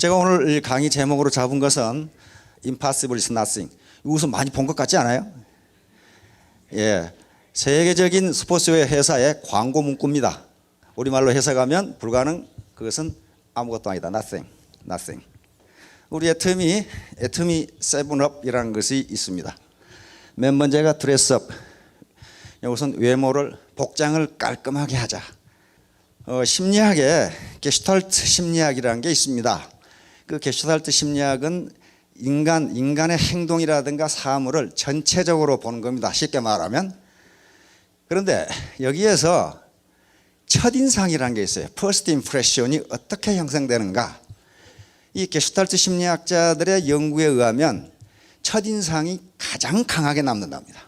제가 오늘 이 강의 제목으로 잡은 것은 Impossible is nothing. 이것은 많이 본 것 같지 않아요? 예, 세계적인 스포츠웨어 회사의 광고 문구입니다. 우리말로 해석하면 불가능, 그것은 아무것도 아니다. Nothing, nothing. 우리 애터미 세븐업이라는 것이 있습니다. 맨 번째가 드레스업. 이것은 외모를, 복장을 깔끔하게 하자. 심리학에 게슈탈트 심리학이라는 게 있습니다. 그 게슈탈트 심리학은 인간의 행동이라든가 사물을 전체적으로 보는 겁니다. 쉽게 말하면. 그런데 여기에서 첫인상이라는 게 있어요. First impression이 어떻게 형성되는가. 이 게슈탈트 심리학자들의 연구에 의하면 첫인상이 가장 강하게 남는답니다.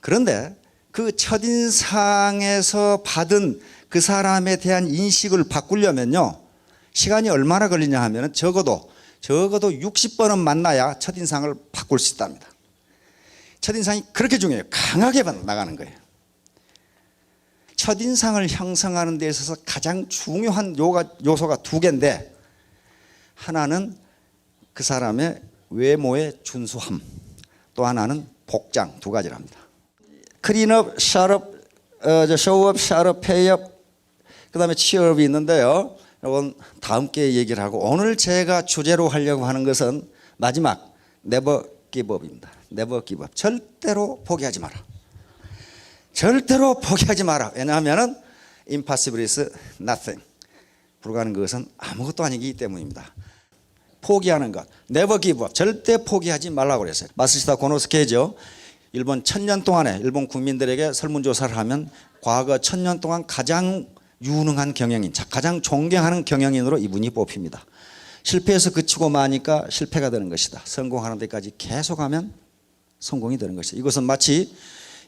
그런데 그 첫인상에서 받은 그 사람에 대한 인식을 바꾸려면요, 시간이 얼마나 걸리냐 하면 적어도 60번은 만나야 첫인상을 바꿀 수 있답니다. 첫인상이 그렇게 중요해요. 강하게 나가는 거예요. 첫인상을 형성하는 데 있어서 가장 중요한 요소가 두 개인데, 하나는 그 사람의 외모의 준수함, 또 하나는 복장, 두 가지랍니다. 클린업, 샷업, 쇼업, 샷업, 페이업, 그 다음에 치업이 있는데요. 이건 다음 기회에 얘기를 하고, 오늘 제가 주제로 하려고 하는 것은 마지막 never give up입니다. never give up. 절대로 포기하지 마라. 절대로 포기하지 마라. 왜냐하면 impossible is nothing. 불가능한 것은 아무것도 아니기 때문입니다. 포기하는 것, never give up. 절대 포기하지 말라고 그랬어요. 마스시다 고노스케이죠. 일본 1000년 동안에 일본 국민들에게 설문조사를 하면 과거 1000년 동안 가장 유능한 경영인, 가장 존경하는 경영인으로 이분이 뽑힙니다. 실패해서 그치고 마니까 실패가 되는 것이다. 성공하는 데까지 계속하면 성공이 되는 것이다. 이것은 마치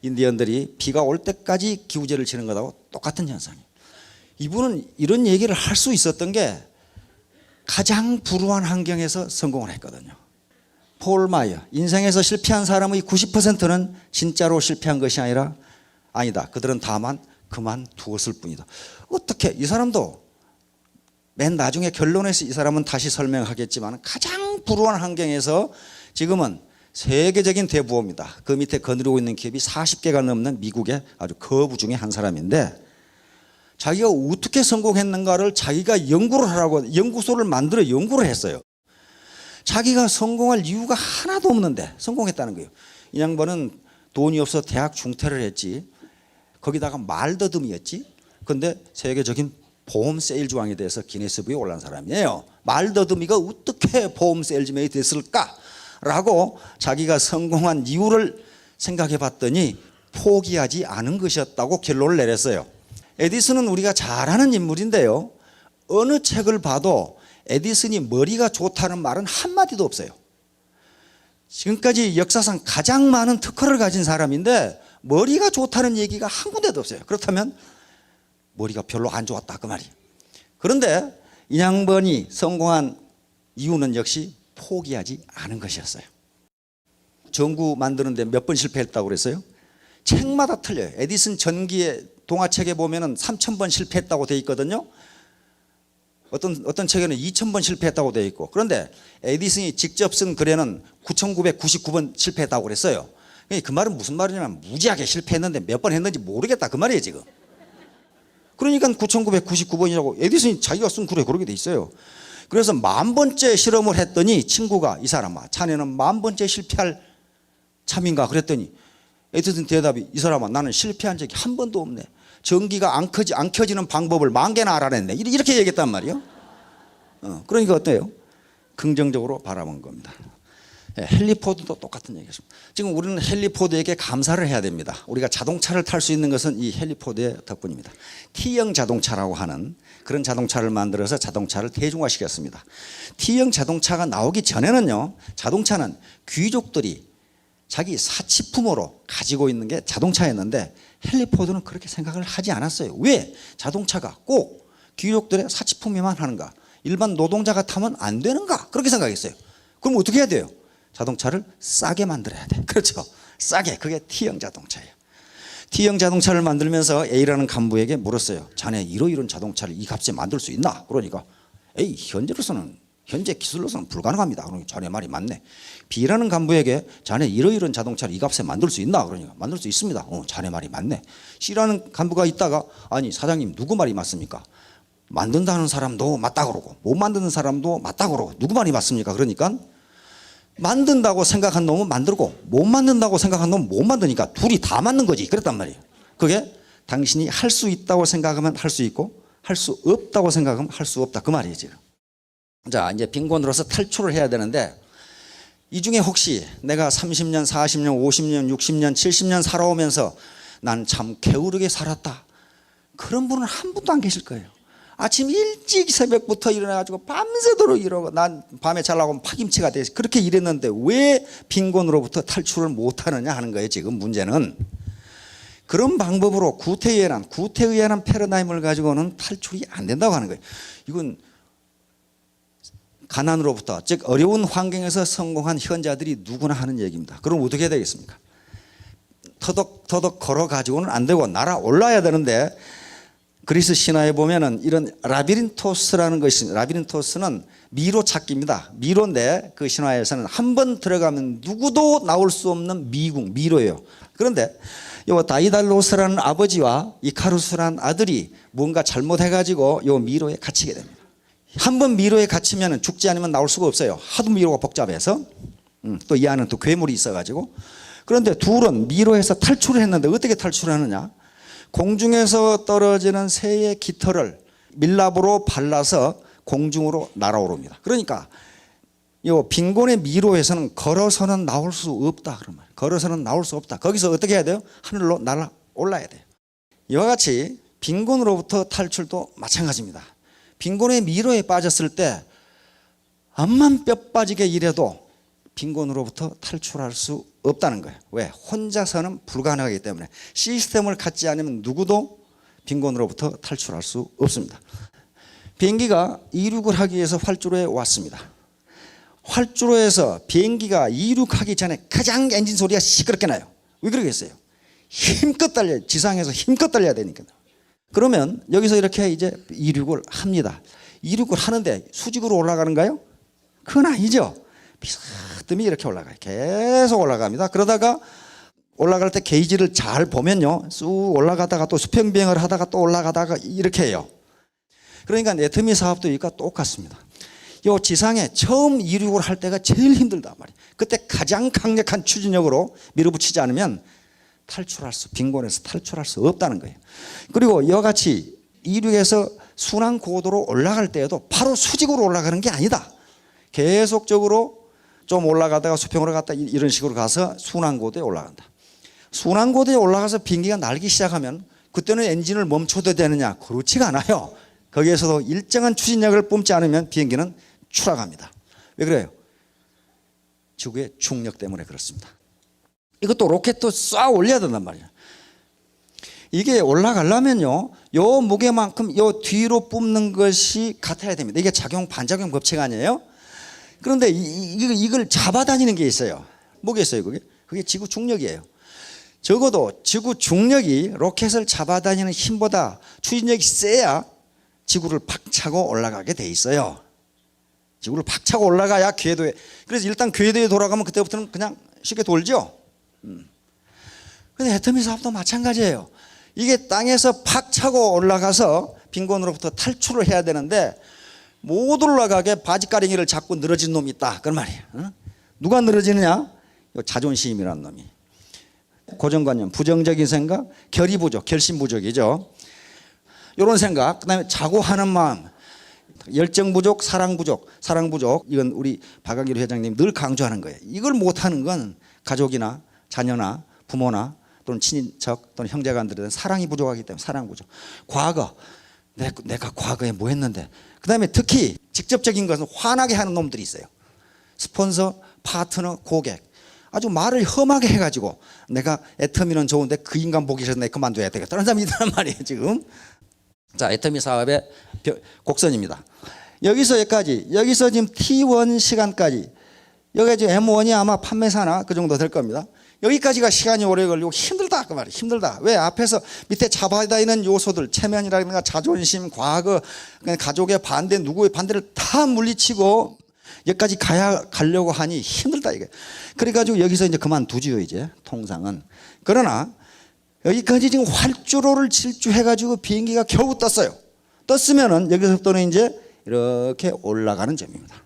인디언들이 비가 올 때까지 기우제를 치는 것하고 똑같은 현상이에요. 이분은 이런 얘기를 할 수 있었던 게 가장 불우한 환경에서 성공을 했거든요. 폴 마이어, 인생에서 실패한 사람의 90%는 진짜로 실패한 것이 아니다. 그들은 다만 그만두었을 뿐이다. 어떻게, 이 사람도 맨 나중에 결론에서 이 사람은 다시 설명하겠지만 가장 불우한 환경에서 지금은 세계적인 대부호입니다. 그 밑에 거느리고 있는 기업이 40개가 넘는 미국의 아주 거부 중에 한 사람인데, 자기가 어떻게 성공했는가를 자기가 연구를 하라고 연구소를 만들어 연구를 했어요. 자기가 성공할 이유가 하나도 없는데 성공했다는 거예요. 이 양반은 돈이 없어 대학 중퇴를 했지, 거기다가 말더듬이었지. 그런데 세계적인 보험 세일즈왕에 대해서 기네스북에 올라온 사람이에요. 말더듬이가 어떻게 보험 세일즈맨이 됐을까라고 자기가 성공한 이유를 생각해 봤더니 포기하지 않은 것이었다고 결론을 내렸어요. 에디슨은 우리가 잘 아는 인물인데요, 어느 책을 봐도 에디슨이 머리가 좋다는 말은 한마디도 없어요. 지금까지 역사상 가장 많은 특허를 가진 사람인데 머리가 좋다는 얘기가 한 군데도 없어요. 그렇다면 머리가 별로 안 좋았다 그 말이에요. 그런데 이 양반이 성공한 이유는 역시 포기하지 않은 것이었어요. 전구 만드는데 몇 번 실패했다고 그랬어요? 책마다 틀려요. 에디슨 전기의 동화책에 보면은 3000번 실패했다고 돼 있거든요. 어떤 책에는 2000번 실패했다고 돼 있고, 그런데 에디슨이 직접 쓴 글에는 9999번 실패했다고 그랬어요. 그 말은 무슨 말이냐면 무지하게 실패했는데 몇 번 했는지 모르겠다 그 말이에요 지금. 그러니까 9999번이라고 에디슨이 자기가 쓴 글에 그렇게 돼 있어요. 그래서 10,000번째 실험을 했더니 친구가, 이 사람아 자네는 10,000번째 실패할 참인가 그랬더니 에디슨 대답이, 이 사람아 나는 실패한 적이 한 번도 없네. 전기가 안 켜지는 방법을 10,000개나 알아냈네. 이렇게 얘기했단 말이에요. 그러니까 어때요? 긍정적으로 바라본 겁니다. 헨리 포드도 똑같은 얘기였습니다. 지금 우리는 헨리 포드에게 감사를 해야 됩니다. 우리가 자동차를 탈 수 있는 것은 이 헨리 포드의 덕분입니다. T형 자동차라고 하는 그런 자동차를 만들어서 자동차를 대중화시켰습니다. T형 자동차가 나오기 전에는요, 자동차는 귀족들이 자기 사치품으로 가지고 있는 게 자동차였는데 헨리 포드는 그렇게 생각을 하지 않았어요. 왜? 자동차가 꼭 귀족들의 사치품이만 하는가? 일반 노동자가 타면 안 되는가? 그렇게 생각했어요. 그럼 어떻게 해야 돼요? 자동차를 싸게 만들어야 돼. 그렇죠? 싸게. 그게 T형 자동차예요. T형 자동차를 만들면서 A라는 간부에게 물었어요. 자네 이러이러한 자동차를 이 값에 만들 수 있나? 그러니까 에이 현재로서는 현재 기술로서는 불가능합니다. 그러니까 자네 말이 맞네. B라는 간부에게 자네 이러이러한 자동차를 이 값에 만들 수 있나? 그러니까 만들 수 있습니다. 자네 말이 맞네. C라는 간부가 있다가 아니 사장님 누구 말이 맞습니까? 만든다는 사람도 맞다 그러고 못 만드는 사람도 맞다 그러고 누구 말이 맞습니까? 그러니까 만든다고 생각한 놈은 만들고 못 만든다고 생각한 놈은 못 만드니까 둘이 다 맞는 거지. 그랬단 말이에요. 그게 당신이 할 수 있다고 생각하면 할 수 있고 할 수 없다고 생각하면 할 수 없다. 그 말이에요 지금. 자 이제 빈곤으로서 탈출을 해야 되는데 이 중에 혹시 내가 30년, 40년, 50년, 60년, 70년 살아오면서 난 참 게으르게 살았다. 그런 분은 한 분도 안 계실 거예요. 아침 일찍 새벽부터 일어나가지고 밤새도록 이러고 난 밤에 자려고 파김치가 돼 그렇게 일했는데 왜 빈곤으로부터 탈출을 못하느냐 하는 거예요. 지금 문제는. 그런 방법으로 구태의연한 패러다임을 가지고는 탈출이 안 된다고 하는 거예요. 이건 가난으로부터 즉 어려운 환경에서 성공한 현자들이 누구나 하는 얘기입니다. 그럼 어떻게 해야 되겠습니까? 터덕터덕 걸어가지고는 안 되고 날아올라야 되는데 그리스 신화에 보면은 이런 라비린토스라는 것이 있습니다. 라비린토스는 미로 찾기입니다. 미로인데 그 신화에서는 한 번 들어가면 누구도 나올 수 없는 미로예요. 그런데 요 다이달로스라는 아버지와 이카루스라는 아들이 뭔가 잘못해가지고 요 미로에 갇히게 됩니다. 한 번 미로에 갇히면 죽지 않으면 나올 수가 없어요. 하도 미로가 복잡해서 또 이 안은 또 괴물이 있어가지고 그런데 둘은 미로에서 탈출을 했는데 어떻게 탈출하느냐? 공중에서 떨어지는 새의 깃털을 밀랍으로 발라서 공중으로 날아오릅니다. 그러니까 이 빈곤의 미로에서는 걸어서는 나올 수 없다 그런 말. 걸어서는 나올 수 없다. 거기서 어떻게 해야 돼요? 하늘로 날아올라야 돼요. 이와 같이 빈곤으로부터 탈출도 마찬가지입니다. 빈곤의 미로에 빠졌을 때 암만 뼈 빠지게 일해도 빈곤으로부터 탈출할 수 없다는 거예요. 왜? 혼자서는 불가능하기 때문에 시스템을 갖지 않으면 누구도 빈곤으로부터 탈출할 수 없습니다. 비행기가 이륙을 하기 위해서 활주로에 왔습니다. 활주로에서 비행기가 이륙하기 전에 가장 엔진 소리가 시끄럽게 나요. 왜 그러겠어요? 힘껏 달려요. 지상에서 힘껏 달려야 되니까요. 그러면 여기서 이렇게 이제 이륙을 합니다. 이륙을 하는데 수직으로 올라가는가요? 그건 아니죠. 비스듬히 이렇게 올라가요. 계속 올라갑니다. 그러다가 올라갈 때 게이지를 잘 보면요. 쑥 올라가다가 또 수평비행을 하다가 또 올라가다가 이렇게 해요. 그러니까 애터미 사업도 이거 똑같습니다. 요 지상에 처음 이륙을 할 때가 제일 힘들단 말이에요. 그때 가장 강력한 추진력으로 밀어붙이지 않으면 빈곤에서 탈출할 수 없다는 거예요. 그리고 이와 같이 이륙에서 순환 고도로 올라갈 때에도 바로 수직으로 올라가는 게 아니다. 계속적으로 좀 올라가다가 수평으로 갔다 이런 식으로 가서 순환 고도에 올라간다. 순환 고도에 올라가서 비행기가 날기 시작하면 그때는 엔진을 멈춰도 되느냐? 그렇지가 않아요. 거기에서도 일정한 추진력을 뿜지 않으면 비행기는 추락합니다. 왜 그래요? 지구의 중력 때문에 그렇습니다. 이것도 로켓도 쏴 올려야 된단 말이에요. 이게 올라가려면요, 요 무게만큼 요 뒤로 뿜는 것이 같아야 됩니다. 이게 반작용 법칙 아니에요? 그런데 이걸 잡아다니는 게 있어요. 뭐겠어요, 그게? 그게 지구 중력이에요. 적어도 지구 중력이 로켓을 잡아다니는 힘보다 추진력이 세야 지구를 박차고 올라가게 돼 있어요. 지구를 박차고 올라가야 궤도에. 그래서 일단 궤도에 돌아가면 그때부터는 그냥 쉽게 돌죠. 근데 애터미 사업도 마찬가지예요. 이게 땅에서 팍 차고 올라가서 빈곤으로부터 탈출을 해야 되는데 못 올라가게 바지가랭이를 잡고 늘어진 놈이 있다. 그런 말이에요. 누가 늘어지느냐? 자존심이라는 놈이. 고정관념, 부정적인 생각, 결의 부족, 결심 부족이죠. 이런 생각, 그다음에 자고하는 마음, 열정 부족, 사랑 부족. 이건 우리 박광길 회장님 늘 강조하는 거예요. 이걸 못하는 건 가족이나 자녀나 부모나 또는 친인척 또는 형제간들에 사랑이 부족하기 때문에 사랑 부족. 과거, 내가 과거에 뭐 했는데. 그다음에 특히 직접적인 것은 화나게 하는 놈들이 있어요. 스폰서, 파트너, 고객. 아주 말을 험하게 해가지고 내가 애터미는 좋은데 그 인간 보기 싫어서 내 그만둬야 되겠다. 그런 사람이 있단 말이에요 지금. 자, 애터미 사업의 곡선입니다. 여기서 여기까지, 여기서 지금 T1 시간까지, 여기가 지금 M1이 아마 판매사나 그 정도 될 겁니다. 여기까지가 시간이 오래 걸리고 힘들다 그 말이에요. 힘들다. 왜? 앞에서 밑에 잡아다 있는 요소들, 체면이라든가 자존심, 과거, 가족의 반대, 누구의 반대를 다 물리치고 여기까지 가려고 하니 힘들다 이게. 그래가지고 여기서 이제 그만두지요 이제 통상은. 그러나 여기까지 지금 활주로를 질주해가지고 비행기가 겨우 떴어요. 떴으면은 여기서부터는 이제 이렇게 올라가는 점입니다.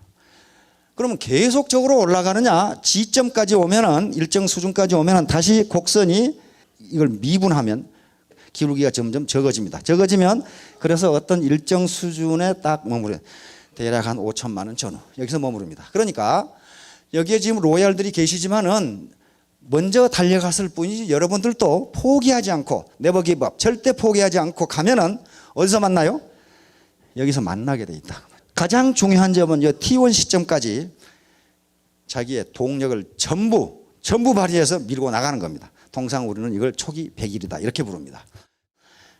그러면 계속적으로 올라가느냐? 지점까지 오면은 일정 수준까지 오면은 다시 곡선이 이걸 미분하면 기울기가 점점 적어집니다. 적어지면 그래서 어떤 일정 수준에 딱 머무르 대략 한 5천만 원 전후 여기서 머무릅니다. 그러니까 여기에 지금 로얄들이 계시지만은 먼저 달려갔을 뿐이지 여러분들도 포기하지 않고 네버 기브업 절대 포기하지 않고 가면은 어디서 만나요? 여기서 만나게 돼 있다. 가장 중요한 점은 이 T1 시점까지 자기의 동력을 전부 발휘해서 밀고 나가는 겁니다. 통상 우리는 이걸 초기 100일이다 이렇게 부릅니다.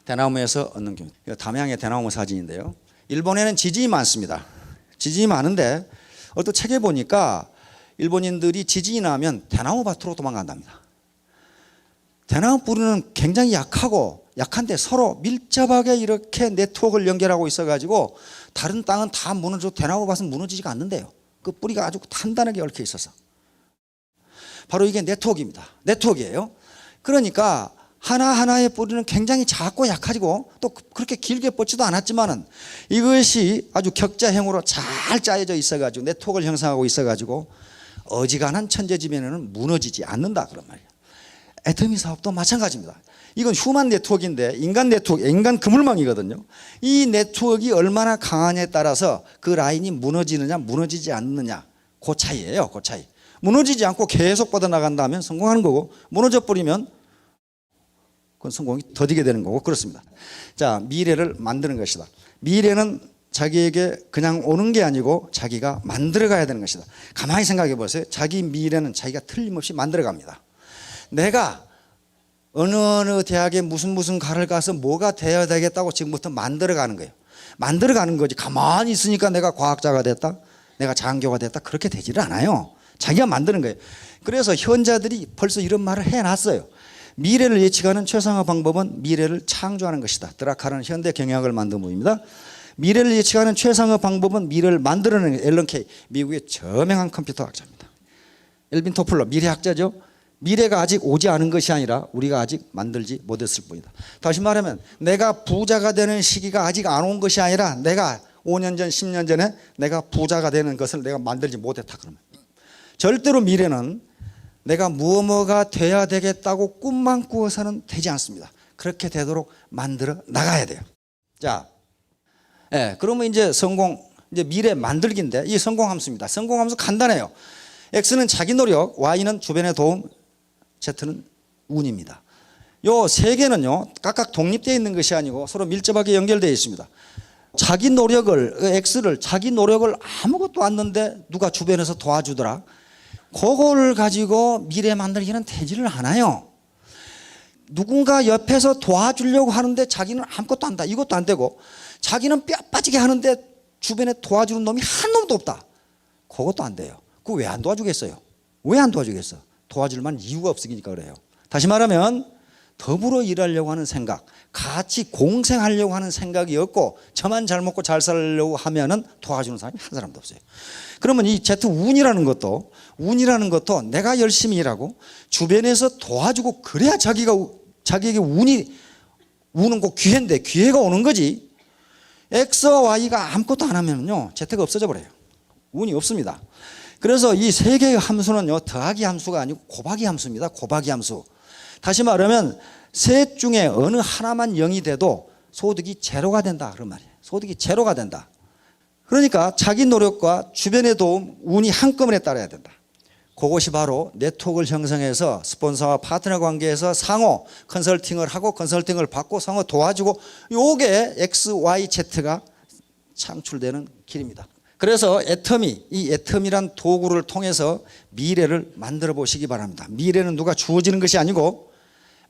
대나무에서 얻는 경우. 담양의 대나무 사진인데요. 일본에는 지진이 많습니다. 지진이 많은데 어떤 책에 보니까 일본인들이 지진이 나면 대나무 밭으로 도망간답니다. 대나무 뿌리는 굉장히 약한데 서로 밀접하게 이렇게 네트워크를 연결하고 있어가지고 다른 땅은 다 무너져도 대나무 밭은 무너지지가 않는데요. 그 뿌리가 아주 단단하게 얽혀 있어서. 바로 이게 네트워크입니다. 네트워크예요. 그러니까 하나하나의 뿌리는 굉장히 작고 약하고 또 그렇게 길게 뻗지도 않았지만은 이것이 아주 격자형으로 잘 짜여져 있어가지고 네트워크를 형성하고 있어가지고 어지간한 천재지변에는 무너지지 않는다 그런 말이에요. 애터미 사업도 마찬가지입니다. 이건 휴먼 네트워크인데 인간 네트워크, 인간 그물망이거든요. 이 네트워크가 얼마나 강하냐에 따라서 그 라인이 무너지느냐 무너지지 않느냐 그 차이예요. 그 차이. 무너지지 않고 계속 뻗어나간다면 성공하는 거고 무너져 버리면 그건 성공이 더디게 되는 거고 그렇습니다. 자, 미래를 만드는 것이다. 미래는 자기에게 그냥 오는 게 아니고 자기가 만들어 가야 되는 것이다. 가만히 생각해 보세요. 자기 미래는 자기가 틀림없이 만들어 갑니다. 내가 어느 대학에 무슨 과를 가서 뭐가 되어야 되겠다고 지금부터 만들어 가는 거예요. 만들어 가는 거지. 가만히 있으니까 내가 과학자가 됐다, 내가 장교가 됐다 그렇게 되지를 않아요. 자기가 만드는 거예요. 그래서 현자들이 벌써 이런 말을 해놨어요. 미래를 예측하는 최상의 방법은 미래를 창조하는 것이다. 드라카르는 현대 경영학을 만든 분입니다. 미래를 예측하는 최상의 방법은 미래를 만들어내는 앨런 케이, 미국의 저명한 컴퓨터 학자입니다. 엘빈 토플러 미래학자죠. 미래가 아직 오지 않은 것이 아니라 우리가 아직 만들지 못했을 뿐이다. 다시 말하면 내가 부자가 되는 시기가 아직 안 온 것이 아니라 내가 5년 전 10년 전에 내가 부자가 되는 것을 내가 만들지 못했다 그러면 절대로 미래는 내가 무엇가 돼야 되겠다고 꿈만 꾸어서는 되지 않습니다. 그렇게 되도록 만들어 나가야 돼요. 자, 그러면 이제 이제 미래 만들기인데 이 성공함수입니다. 성공함수 간단해요. X는 자기 노력, Y는 주변의 도움, Z는 운입니다. 요 세 개는요 각각 독립되어 있는 것이 아니고 서로 밀접하게 연결되어 있습니다. 자기 노력을 X를 자기 노력을 아무것도 않는데 누가 주변에서 도와주더라. 그걸 가지고 미래 만들기는 되지를 않아요. 누군가 옆에서 도와주려고 하는데 자기는 아무것도 안 한다. 이것도 안 되고 자기는 뼈 빠지게 하는데 주변에 도와주는 놈이 한 놈도 없다. 그것도 안 돼요. 그거 왜 안 도와주겠어요? 왜 안 도와주겠어? 도와줄 만한 이유가 없으니까 그래요. 다시 말하면 더불어 일하려고 하는 생각, 같이 공생하려고 하는 생각이 없고 저만 잘 먹고 잘 살려고 하면은 도와주는 사람이 한 사람도 없어요. 그러면 이 Z 운이라는 것도 내가 열심히 일하고 주변에서 도와주고 그래야 자기에게 운이 우는 거 기회인데 기회가 오는 거지. X와 Y가 아무것도 안 하면요 Z가 없어져 버려요. 운이 없습니다. 그래서 이 세 개의 함수는요 더하기 함수가 아니고 곱하기 함수입니다. 곱하기 함수. 다시 말하면 셋 중에 어느 하나만 0이 돼도 소득이 제로가 된다 그런 말이에요. 소득이 제로가 된다. 그러니까 자기 노력과 주변의 도움, 운이 한꺼번에 따라야 된다. 그것이 바로 네트워크를 형성해서 스폰서와 파트너 관계에서 상호 컨설팅을 하고 컨설팅을 받고 상호 도와주고 요게 X, Y, Z가 창출되는 길입니다. 그래서 이 애터미란 도구를 통해서 미래를 만들어 보시기 바랍니다. 미래는 누가 주어지는 것이 아니고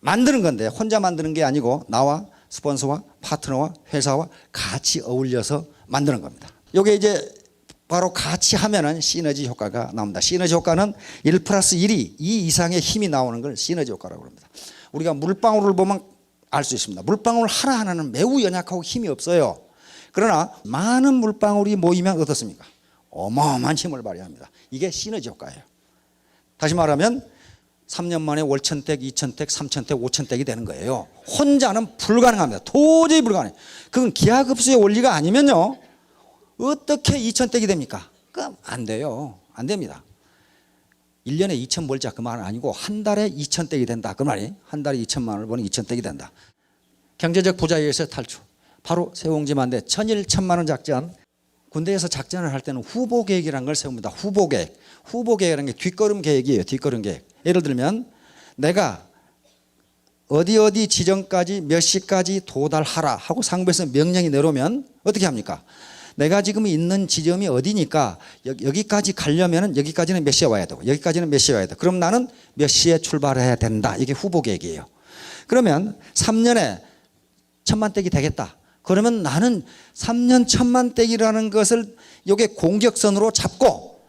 만드는 건데 혼자 만드는 게 아니고 나와 스폰서와 파트너와 회사와 같이 어울려서 만드는 겁니다. 이게 이제 바로 같이 하면은 시너지 효과가 나옵니다. 시너지 효과는 1 플러스 1이 2 이상의 힘이 나오는 걸 시너지 효과라고 합니다. 우리가 물방울을 보면 알 수 있습니다. 물방울 하나하나는 매우 연약하고 힘이 없어요. 그러나 많은 물방울이 모이면 어떻습니까? 어마어마한 힘을 발휘합니다. 이게 시너지 효과예요. 다시 말하면 3년 만에 월천택, 2천택, 3천택, 5천택이 되는 거예요. 혼자는 불가능합니다. 도저히 불가능해요. 그건 기하급수의 원리가 아니면요, 어떻게 2천택이 됩니까? 그럼 안 돼요. 안 됩니다. 1년에 2천 벌자 그 말은 아니고 한 달에 2천택이 된다 그 말이. 한 달에 2천만 원을 버는 2천택이 된다. 경제적 부자유에서 탈출. 바로 세옹지만대 천일 천만 원 작전. 군대에서 작전을 할 때는 후보 계획이라는 걸 세웁니다. 후보 계획. 후보 계획이라는 게 뒷걸음 계획이에요. 뒷걸음 계획. 예를 들면 내가 어디 지점까지 몇 시까지 도달하라 하고 상부에서 명령이 내려오면 어떻게 합니까? 내가 지금 있는 지점이 어디니까 여기까지 가려면 여기까지는 몇 시에 와야 되고 여기까지는 몇 시에 와야 돼. 그럼 나는 몇 시에 출발해야 된다. 이게 후보 계획이에요. 그러면 3년에 1,000만 떼기 되겠다. 그러면 나는 3년 1,000만 떼기라는 것을 이게 공격선으로 잡고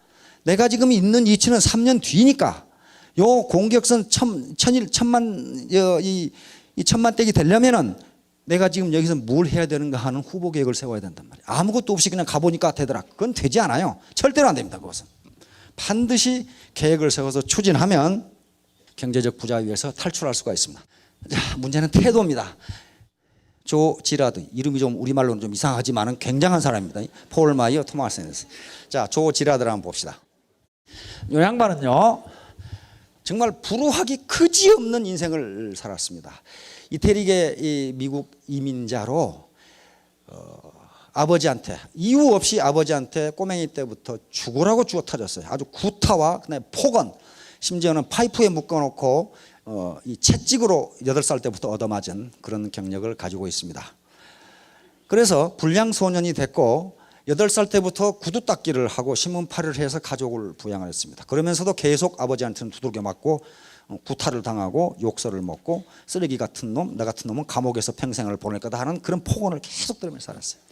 내가 지금 있는 위치는 3년 뒤니까 요 공격선 1,000만 이 1,000만 떼기 되려면은 내가 지금 여기서 뭘 해야 되는가 하는 후보 계획을 세워야 된단 말이에요. 아무것도 없이 그냥 가보니까 되더라. 그건 되지 않아요. 절대로 안 됩니다. 그것은 반드시 계획을 세워서 추진하면 경제적 부자유에서 탈출할 수가 있습니다. 자, 문제는 태도입니다. 조 지라드, 이름이 좀 우리말로는 좀 이상하지만은 굉장한 사람입니다. 폴 마이어 토마스 앤더슨. 자, 조 지라드를 한번 봅시다. 이 양반은요, 정말 불우하기 그지없는 인생을 살았습니다. 이태리계 이 미국 이민자로 아버지한테 이유 없이 아버지한테 꼬맹이 때부터 죽으라고 죽어 터졌어요. 아주 구타와 그다음에 폭언, 심지어는 파이프에 묶어놓고 이 채찍으로 8살 때부터 얻어맞은 그런 경력을 가지고 있습니다. 그래서 불량 소년이 됐고 8살 때부터 구두 닦기를 하고 신문팔이를 해서 가족을 부양을 했습니다. 그러면서도 계속 아버지한테는 두들겨 맞고 구타를 당하고 욕설을 먹고 쓰레기 같은 놈, 나 같은 놈은 감옥에서 평생을 보낼 거다 하는 그런 폭언을 계속 들으면서 살았어요.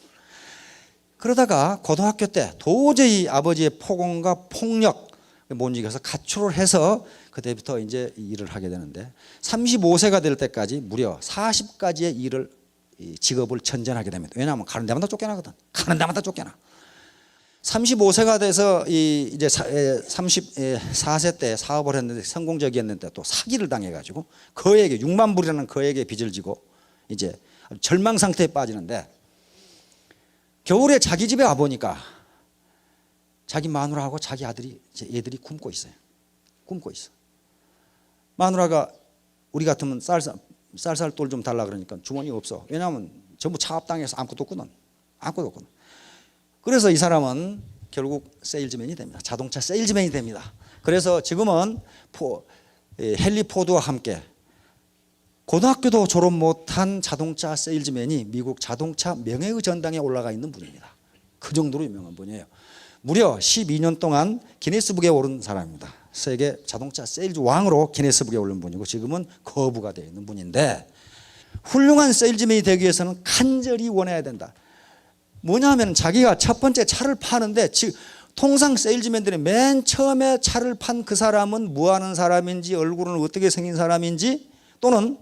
그러다가 고등학교 때 도저히 아버지의 폭언과 폭력 못 이겨서 가출을 해서 그때부터 이제 일을 하게 되는데 35세가 될 때까지 무려 40가지의 일을 직업을 전전하게 됩니다. 왜냐하면 가는 데마다 쫓겨나거든. 가는 데마다 쫓겨나. 35세가 돼서 이제 34세 때 사업을 했는데 성공적이었는데 또 사기를 당해가지고 거액의 6만 불이라는 거액의 빚을 지고 이제 절망 상태에 빠지는데 겨울에 자기 집에 와 보니까 자기 마누라하고 자기 애들이 굶고 있어요. 굶고 있어. 마누라가 우리 같으면 쌀쌀 돌 좀 달라 그러니까 주머니 없어. 왜냐하면 전부 차압당해서 아무것도 없거든. 아무것도 없거든. 그래서 이 사람은 결국 세일즈맨이 됩니다. 자동차 세일즈맨이 됩니다. 그래서 지금은 헨리 포드와 함께 고등학교도 졸업 못한 자동차 세일즈맨이 미국 자동차 명예의 전당에 올라가 있는 분입니다. 그 정도로 유명한 분이에요. 무려 12년 동안 기네스북에 오른 사람입니다. 세계 자동차 세일즈 왕으로 기네스북에 오른 분이고 지금은 거부가 되어 있는 분인데 훌륭한 세일즈맨이 되기 위해서는 간절히 원해야 된다. 뭐냐면 자기가 첫 번째 차를 파는데 통상 세일즈맨들이 맨 처음에 차를 판 그 사람은 뭐 하는 사람인지 얼굴은 어떻게 생긴 사람인지 또는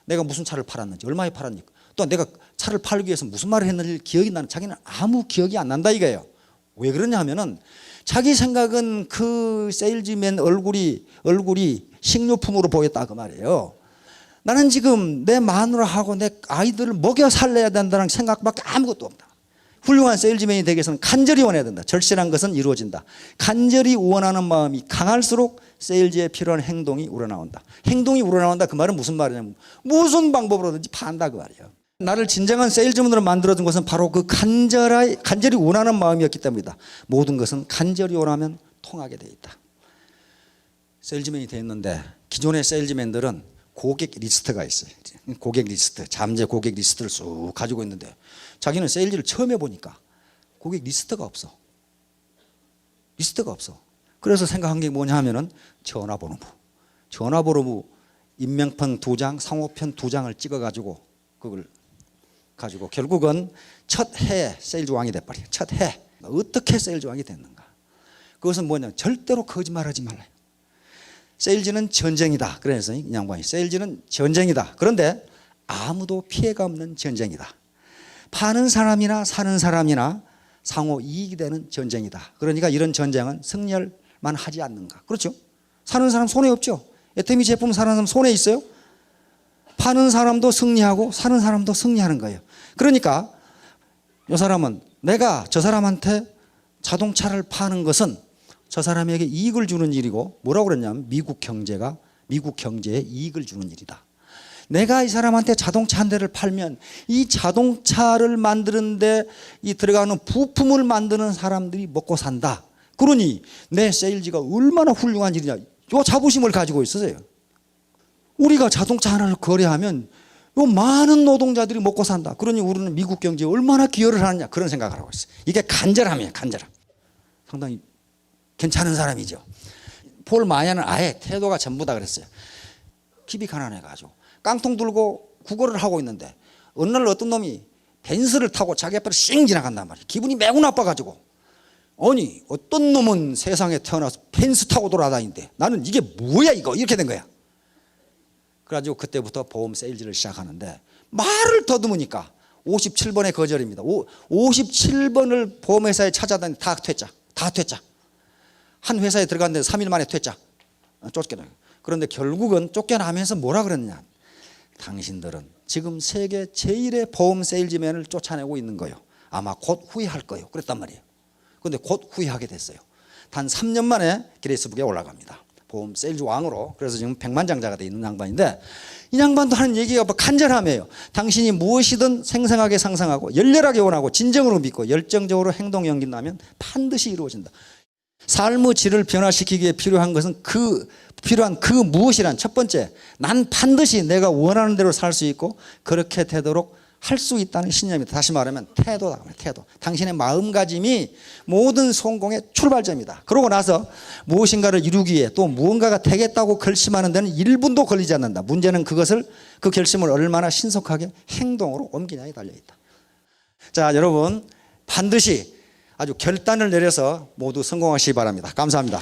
내가 무슨 차를 팔았는지 얼마에 팔았니까 또 내가 차를 팔기 위해서 무슨 말을 했는지 기억이 나는 자기는 아무 기억이 안 난다 이거예요. 왜 그러냐 하면은 자기 생각은 그 세일즈맨 얼굴이 식료품으로 보였다 그 말이에요. 나는 지금 내 마누라하고 내 아이들을 먹여 살려야 된다는 생각밖에 아무것도 없다. 훌륭한 세일즈맨이 되기 위해서는 간절히 원해야 된다. 절실한 것은 이루어진다. 간절히 원하는 마음이 강할수록 세일즈에 필요한 행동이 우러나온다. 행동이 우러나온다 그 말은 무슨 말이냐면 무슨 방법으로든지 판다 그 말이에요. 나를 진정한 세일즈맨으로 만들어준 것은 바로 그 간절히 원하는 마음이었기 때문이다. 모든 것은 간절히 원하면 통하게 되어 있다. 세일즈맨이 되었는데 기존의 세일즈맨들은 고객 리스트가 있어요. 고객 리스트, 잠재 고객 리스트를 쑥 가지고 있는데 자기는 세일즈를 처음 해보니까 고객 리스트가 없어. 리스트가 없어. 그래서 생각한 게 뭐냐 하면은 전화번호부 인명편 2장, 상호편 2장을 찍어가지고 그걸 가지고 결국은 첫 해에 세일즈 왕이 돼버려요. 첫 해 어떻게 세일즈왕이 됐는가? 그것은 뭐냐? 절대로 거짓말하지 말라요. 세일즈는 전쟁이다. 그래서 이 양반이 세일즈는 전쟁이다. 그런데 아무도 피해가 없는 전쟁이다. 파는 사람이나 사는 사람이나 상호 이익이 되는 전쟁이다. 그러니까 이런 전쟁은 승리할만 하지 않는가? 그렇죠? 사는 사람 손해 없죠? 애터미 제품 사는 사람 손해 있어요? 파는 사람도 승리하고 사는 사람도 승리하는 거예요. 그러니까 이 사람은 내가 저 사람한테 자동차를 파는 것은 저 사람에게 이익을 주는 일이고 뭐라고 그랬냐면 미국 경제에 이익을 주는 일이다. 내가 이 사람한테 자동차 한 대를 팔면 이 자동차를 만드는데 이 들어가는 부품을 만드는 사람들이 먹고 산다. 그러니 내 세일즈가 얼마나 훌륭한 일이냐. 이 자부심을 가지고 있어요. 우리가 자동차 하나를 거래하면 요 많은 노동자들이 먹고 산다. 그러니 우리는 미국 경제에 얼마나 기여를 하느냐 그런 생각을 하고 있어요. 이게 간절함이에요. 간절함. 상당히 괜찮은 사람이죠. 폴 마야는 아예 태도가 전부다 그랬어요. 킵이 가난해가지고 깡통 들고 구걸을 하고 있는데 어느 날 어떤 놈이 벤츠를 타고 자기 앞으로 씩 지나간단 말이에요. 기분이 매우 나빠가지고 아니 어떤 놈은 세상에 태어나서 벤츠 타고 돌아다니는데 나는 이게 뭐야 이거 이렇게 된 거야. 그래가지고 그때부터 보험 세일즈를 시작하는데 말을 더듬으니까 57번의 거절입니다. 57번을 보험회사에 찾아다니 다 퇴짜. 한 회사에 들어갔는데 3일 만에 퇴짜. 쫓겨나요. 그런데 결국은 쫓겨나면서 뭐라 그랬냐. 당신들은 지금 세계 제일의 보험 세일즈맨을 쫓아내고 있는 거예요. 아마 곧 후회할 거예요. 그랬단 말이에요. 그런데 곧 후회하게 됐어요. 단 3년 만에 기네스북에 올라갑니다. 보험 세일즈 왕으로. 그래서 지금 백만장자가 되어 있는 양반인데 이 양반도 하는 얘기가 간절함이에요. 당신이 무엇이든 생생하게 상상하고 열렬하게 원하고 진정으로 믿고 열정적으로 행동 연긴다면 반드시 이루어진다. 삶의 질을 변화시키기에 필요한 것은 필요한 그 무엇이란 첫 번째, 난 반드시 내가 원하는 대로 살 수 있고 그렇게 되도록 할 수 있다는 신념이다. 다시 말하면 태도다. 태도. 당신의 마음가짐이 모든 성공의 출발점이다. 그러고 나서 무엇인가를 이루기 위해 또 무언가가 되겠다고 결심하는 데는 1분도 걸리지 않는다. 문제는 그 결심을 얼마나 신속하게 행동으로 옮기냐에 달려있다. 자, 여러분 반드시 아주 결단을 내려서 모두 성공하시기 바랍니다. 감사합니다.